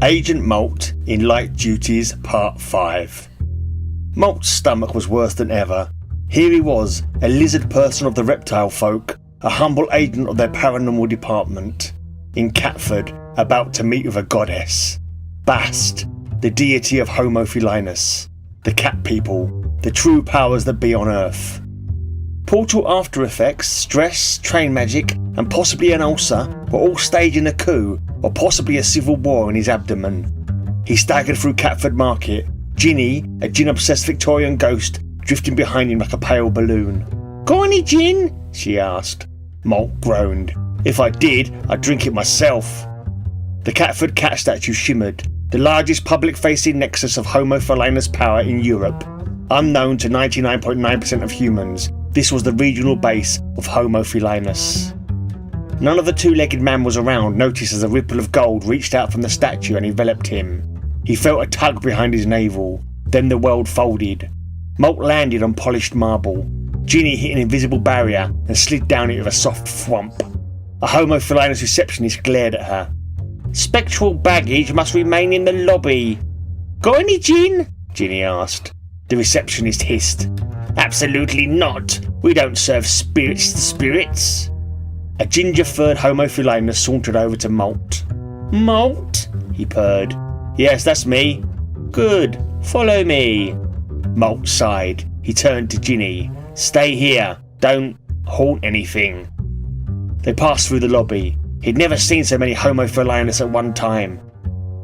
Agent Molt in Light Duties Part 5. Molt's stomach was worse than ever. Here he was, a lizard person of the reptile folk, a humble agent of their paranormal department, in Catford, about to meet with a goddess. Bast, the deity of Homo Philinus, the cat people, the true powers that be on Earth. Portal after effects, stress, train magic, and possibly an ulcer were all staging a coup or possibly a civil war in his abdomen. He staggered through Catford Market, Ginny, a gin-obsessed Victorian ghost, drifting behind him like a pale balloon. "Got any gin?" she asked. Molt groaned. "If I did, I'd drink it myself." The Catford cat statue shimmered, the largest public-facing nexus of Homo Philinus power in Europe. Unknown to 99.9% of humans, this was the regional base of Homo Philinus. None of the two-legged man was around, noticed as a ripple of gold reached out from the statue and enveloped him. He felt a tug behind his navel, then the world folded. Molt landed on polished marble. Ginny hit an invisible barrier and slid down it with a soft thwump. A Homo Philinus receptionist glared at her. "Spectral baggage must remain in the lobby." "Got any gin?" Ginny asked. The receptionist hissed. "Absolutely not. We don't serve spirits to spirits." A ginger-furred Homo Philinus sauntered over to Molt. "Molt?" he purred. "Yes, that's me." "Good. Follow me." Molt sighed. He turned to Ginny. "Stay here. Don't haunt anything." They passed through the lobby. He'd never seen so many Homo Philinus at one time.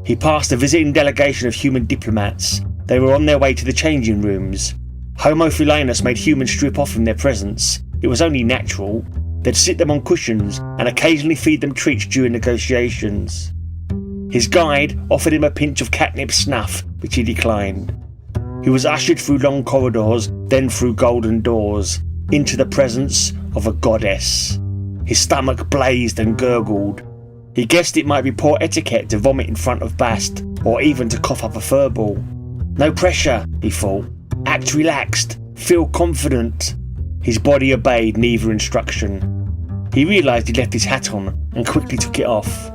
He passed a visiting delegation of human diplomats. They were on their way to the changing rooms. Homo Philinus made humans strip off in their presence. It was only natural. They'd sit them on cushions and occasionally feed them treats during negotiations. His guide offered him a pinch of catnip snuff, which he declined. He was ushered through long corridors, then through golden doors, into the presence of a goddess. His stomach blazed and gurgled. He guessed it might be poor etiquette to vomit in front of Bast, or even to cough up a furball. No pressure, he thought. Act relaxed. Feel confident. His body obeyed neither instruction. He realised he'd left his hat on and quickly took it off.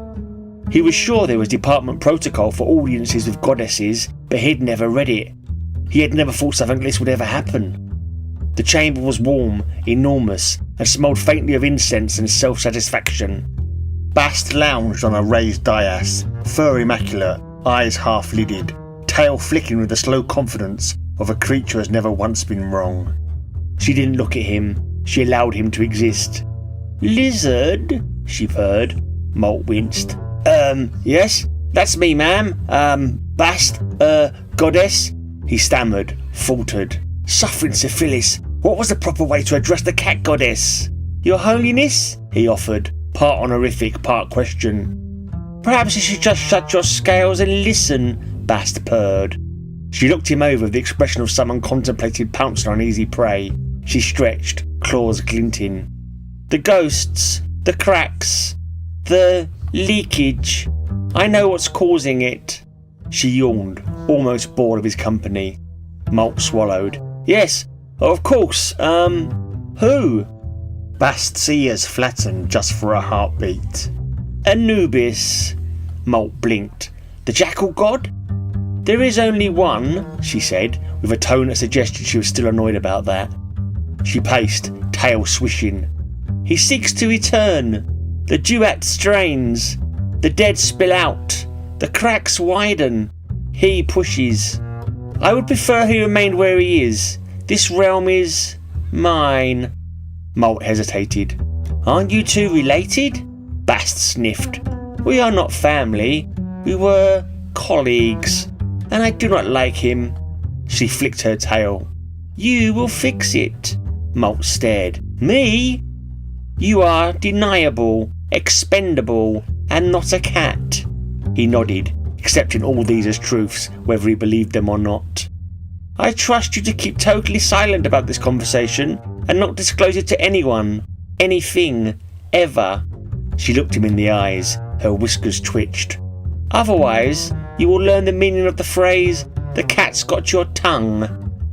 He was sure there was department protocol for audiences with goddesses, but he'd never read it. He had never thought something like this would ever happen. The chamber was warm, enormous, and smelled faintly of incense and self-satisfaction. Bast lounged on a raised dais, fur immaculate, eyes half-lidded, tail flicking with the slow confidence of a creature has never once been wrong. She didn't look at him. She allowed him to exist. "Lizard?" she purred. Molt winced. Yes? That's me, ma'am. Bast, goddess?" He stammered, faltered. "Suffering syphilis. What was the proper way to address the cat goddess?" "Your Holiness?" he offered, part honorific, part question. "Perhaps you should just shut your scales and listen," Bast purred. She looked him over with the expression of someone contemplating pouncing on easy prey. She stretched, claws glinting. "The ghosts, the cracks, the leakage. I know what's causing it." She yawned, almost bored of his company. Molt swallowed. "Yes, of course. Who?" Bast's ears flattened just for a heartbeat. "Anubis." Molt blinked. "The jackal god?" "There is only one," she said, with a tone that suggested she was still annoyed about that. She paced, tail swishing. "He seeks to return. The duat strains. The dead spill out. The cracks widen. He pushes. I would prefer he remained where he is. This realm is mine." Molt hesitated. "Aren't you two related?" Bast sniffed. "We are not family. We were colleagues. And I do not like him." She flicked her tail. "You will fix it." Molt stared. "Me? You are deniable, expendable, and not a cat." He nodded, accepting all these as truths, whether he believed them or not. "I trust you to keep totally silent about this conversation and not disclose it to anyone, anything, ever." She looked him in the eyes, her whiskers twitched. "Otherwise, you will learn the meaning of the phrase, 'the cat's got your tongue.'"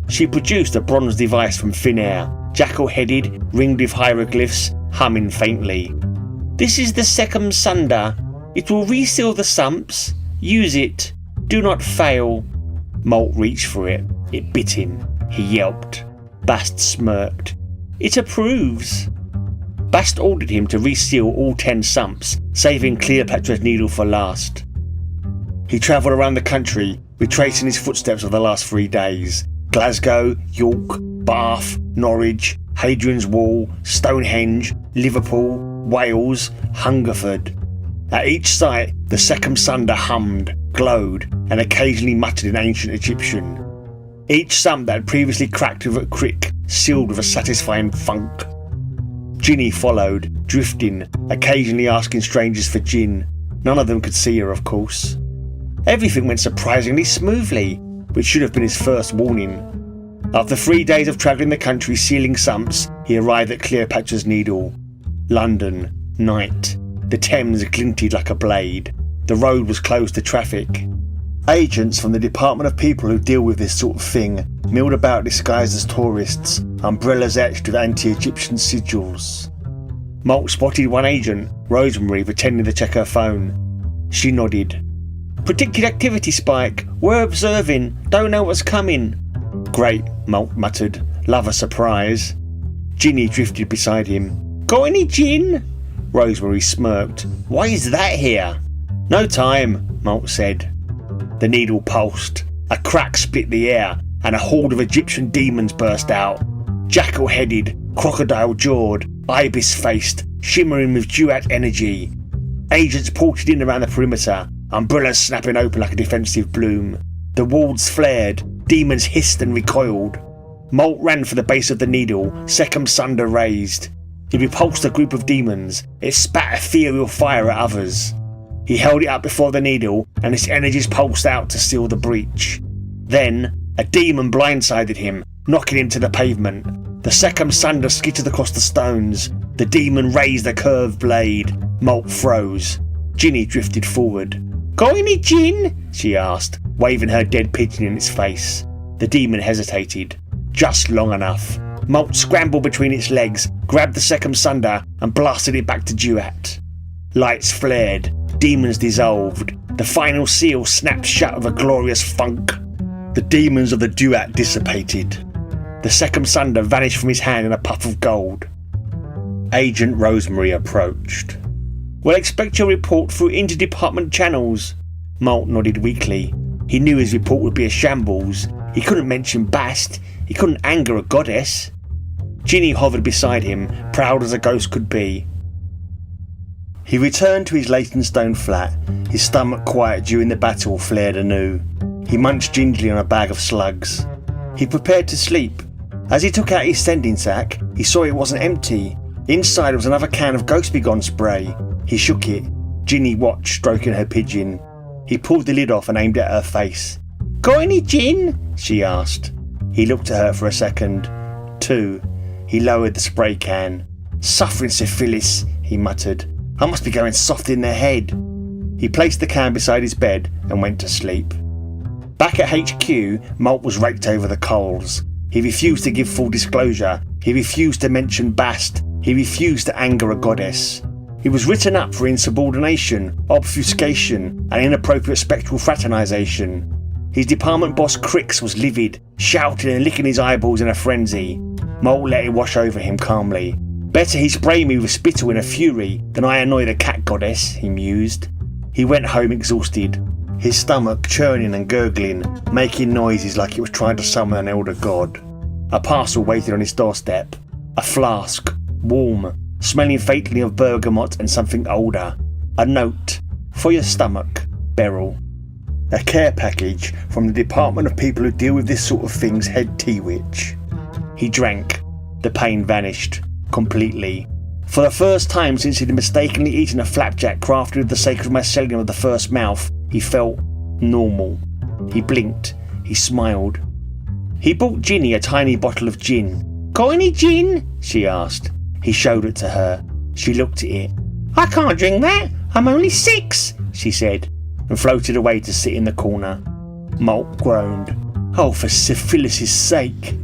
She produced a bronze device from thin air, jackal-headed, ringed with hieroglyphs, humming faintly. "This is the Secum Sunda. It will reseal the sumps Use it. Do not fail. Molt reached for it. It bit him. He yelped. Bast smirked. It approves. Bast ordered him to reseal all 10 sumps, saving Cleopatra's Needle for last. He travelled around the country, retracing his footsteps of the last 3 days. Glasgow, York, Bath, Norwich, Hadrian's Wall, Stonehenge, Liverpool, Wales, Hungerford. At each site, the Secumsunda hummed, glowed, and occasionally muttered in ancient Egyptian. Each sump that had previously cracked with a crick sealed with a satisfying thunk. Ginny followed, drifting, occasionally asking strangers for gin. None of them could see her, of course. Everything went surprisingly smoothly, which should have been his first warning. After 3 days of travelling the country sealing sumps, he arrived at Cleopatra's Needle. London, night. The Thames glinted like a blade. The road was closed to traffic. Agents from the Department of People who deal with this sort of thing milled about disguised as tourists, umbrellas etched with anti-Egyptian sigils. Molt spotted one agent, Rosemary, pretending to check her phone. She nodded. Predicted activity spike. We're observing. Don't know what's coming. Great, Molt muttered. Love a surprise. Ginny drifted beside him. Got any gin? Rosemary smirked. Why is that here? No time, Molt said. The needle pulsed. A crack split the air, and a horde of Egyptian demons burst out. Jackal-headed, crocodile-jawed, ibis-faced, shimmering with duat energy. Agents ported in around the perimeter, umbrellas snapping open like a defensive bloom. The walls flared, demons hissed and recoiled. Molt ran for the base of the needle, Secumsunda raised. He repulsed a group of demons. It spat ethereal fire at others. He held it up before the needle, and its energies pulsed out to seal the breach. Then, a demon blindsided him, knocking him to the pavement. The Secumsunda skittered across the stones. The demon raised a curved blade. Molt froze. Ginny drifted forward. Got any gin? She asked, waving her dead pigeon in its face. The demon hesitated. Just long enough. Molt scrambled between its legs, grabbed the Secumsunda, and blasted it back to duat. Lights flared. Demons dissolved. The final seal snapped shut with a glorious thunk. The demons of the duat dissipated. The Secumsunda vanished from his hand in a puff of gold. Agent Rosemary approached. We'll expect your report through interdepartment channels. Molt nodded weakly. He knew his report would be a shambles. He couldn't mention Bast. He couldn't anger a goddess. Ginny hovered beside him, proud as a ghost could be. He returned to his Leytonstone flat. His stomach, quiet during the battle, flared anew. He munched gingerly on a bag of slugs. He prepared to sleep. As he took out his sending sack, he saw it wasn't empty. Inside was another can of Ghost Begone spray. He shook it. Ginny watched, stroking her pigeon. He pulled the lid off and aimed at her face. Got any gin? She asked. He looked at her for a second. 2. He lowered the spray can. Suffering syphilis, he muttered. I must be going soft in the head. He placed the can beside his bed and went to sleep. Back at HQ, Molt was raked over the coals. He refused to give full disclosure. He refused to mention Bast. He refused to anger a goddess. He was written up for insubordination, obfuscation, and inappropriate spectral fraternisation. His department boss Crix was livid, shouting and licking his eyeballs in a frenzy. Molt let it wash over him calmly. Better he spray me with spittle in a fury than I annoy the cat goddess, he mused. He went home exhausted, his stomach churning and gurgling, making noises like it was trying to summon an elder god. A parcel waited on his doorstep. A flask, warm, smelling faintly of bergamot and something older. A note, for your stomach, Beryl. A care package from the Department of People who deal with this sort of thing's head tea witch. He drank. The pain vanished. Completely. For the first time since he'd mistakenly eaten a flapjack crafted with the sacred mycelium of the first mouth, he felt normal. He blinked. He smiled. He bought Ginny a tiny bottle of gin. Got any gin? She asked. He showed it to her. She looked at it. I can't drink that. I'm only 6, she said, and floated away to sit in the corner. Molt groaned. Oh, for syphilis' sake.